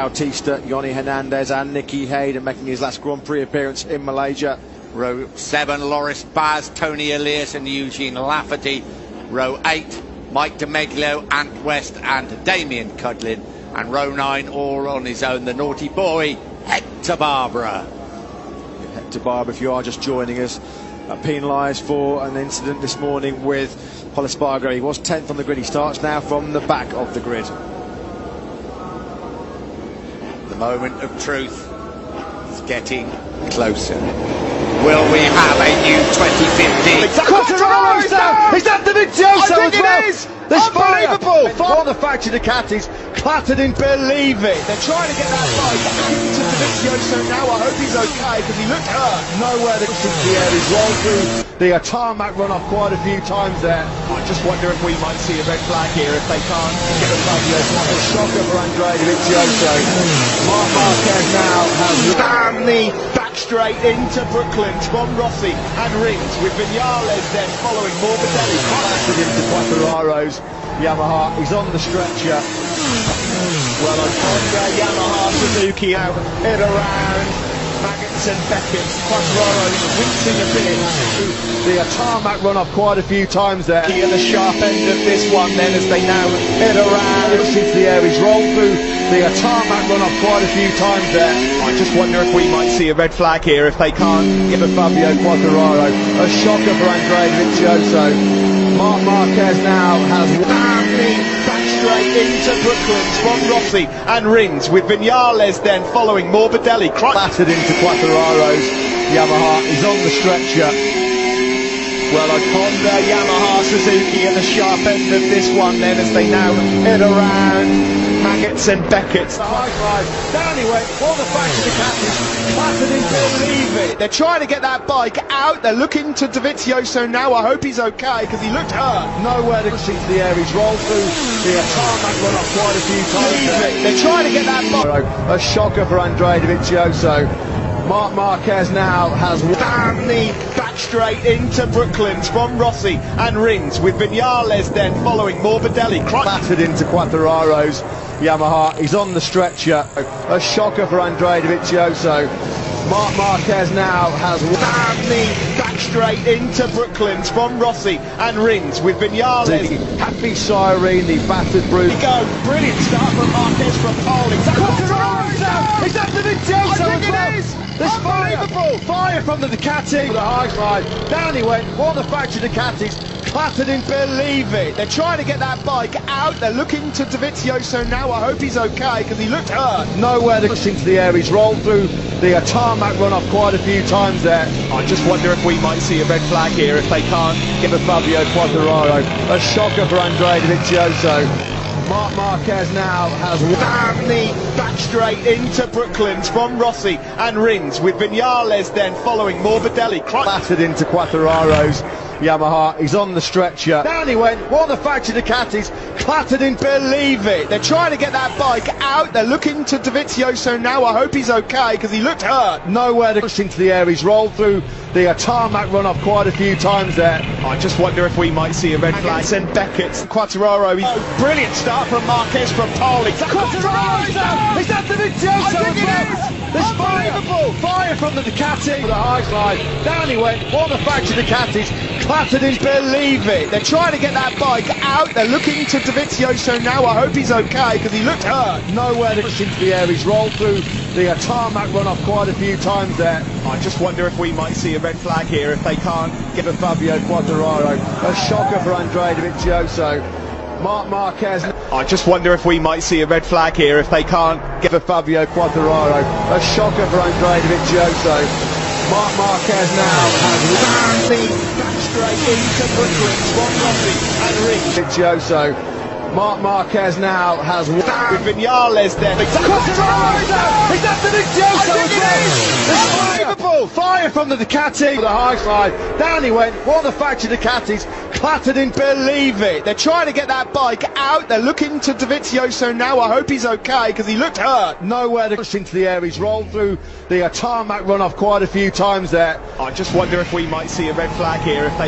Bautista, Yoni Hernandez and Nicky Hayden making his last Grand Prix appearance in Malaysia. Row 7, Loris Baz, Tony Elias and Eugene Lafferty. Row 8, Mike DeMeglio, Ant West and Damien Cudlin. And row 9, all on his own, the naughty boy, Hector Barbara. Hector Barbara, if you are just joining us, penalised for an incident this morning with Pol Espargaro. He was 10th on the grid. He starts now from the back of the grid. The moment of truth is getting closer. Will we have a new 2015? Quartararo's down! Is that the Vizioso as well? It is! There's Unbelievable! Fire. The factory Ducatis clattered in. Believe it! They're trying to get that bike into the Vizioso now. I hope he's okay because he looked hurt. Nowhere to shoot the air. He's rolled through the tarmac run off quite a few times there. I just wonder if we might see a red flag here if they can't get a Fabio. What a shocker for Andrea Vizioso. Marc Marquez now has Damn the back straight into Brooklands from Rossi and Rings with Vinales then following Morbidelli. clattered into Quartararo's Yamaha. He's on the stretcher. Well, on Honda, Yamaha, Suzuki out, head around, Maggots and Beckett, Quartararo wincing a bit. The tarmac run off quite a few times there. At the sharp end of this one then as they now head around. Into the air, he's rolled through the tarmac run off quite a few times there. I just wonder if we might see a red flag here if they can't Give a Fabio Quartararo. A shocker for Andrea Vizioso. Marc Marquez now has back straight into Brooklands from Rossi and Rins with Vinales then following Morbidelli. clattered into Quartararo's Yamaha. He's on the stretcher. Well, on Honda, Yamaha, Suzuki at the sharp end of this one then as they now head around. Maggots and Beckett. High drive. Down he went. All the factory Ducatis clattered into. Believe it. They're trying to get that bike out. They're looking to Dovizioso now. I hope he's okay because he looked hurt. Nowhere to shoot the air. He's rolled through the tarmac run off quite a few times. Believe it. They're trying to get that bike. A shocker for Andrea Dovizioso. Marc Marquez now has Damn the back straight into Brooklands from Rossi and Rins with Vinales then following Morbidelli. clattered into Quartararo's Yamaha. He's on the stretcher. A shocker for Andrea Dovizioso. Marc Marquez now has Damn the back straight into Brooklands from Rossi and Rins with Vinales. Happy Siren, the battered brute. Go, brilliant start from Marquez from pole. Quartararo's down! Is that the Vizioso? I think it is! There's Unbelievable! Fire from the Ducati. The high slide. Down he went. All the factory Ducatis clattered in. Believe it. They're trying to get that bike out. They're looking to Dovizioso now. I hope he's okay because he looked hurt. Nowhere to push into the air. He's rolled through the tarmac run off quite a few times there. I just wonder if we might see a red flag here if they can't Give a Fabio Quartararo. A shocker for Andrea Dovizioso. Marc Marquez now has Damn the back straight into Brooklands from Rossi and Rins with Vinales then following Morbidelli. clattered into Quartararo's Yamaha. He's on the stretcher. Down he went. All the factory Ducatis clattered in. Believe it. They're trying to get that bike out. They're looking to Dovizioso now. I hope he's okay because he looked hurt. Nowhere to push into the air. He's rolled through the tarmac run off quite a few times there. I just wonder if we might see a red flag. Send Beckett, Quartararo. Brilliant start from Marquez from pole. Quartararo's down! Is that the Vizioso? I think it is! There's fire from the Ducati. The high slide. Down he went. All the factory Ducatis clattered in. Believe it. They're trying to get that bike out. They're looking to Dovizioso now. I hope he's okay because he looked hurt. Nowhere to push into the air. He's rolled through the tarmac run off quite a few times there. I just wonder if we might see a red flag here if they can't Give a Fabio Quartararo. A shocker for Andrea Dovizioso. Marc Marquez. I just wonder if we might see a red flag here if they can't Give a Fabio Quartararo. A shocker for Andrea Dovizioso. Marc Marquez now has the back straight into Brooklands from Rossi and Rins. Vizioso. Marc Marquez now has with Vinales then. Quartararo's down! Is that the Vizioso? I think it is! Unbelievable! Fire from the Ducati. The high slide. Down he went. All the factory Ducatis clattered in. Believe it. They're trying to get that bike out. They're looking to Dovizioso now. I hope he's okay because he looked hurt. Nowhere to push into the air. He's rolled through the tarmac run off quite a few times there. I just wonder if we might see a red flag here if they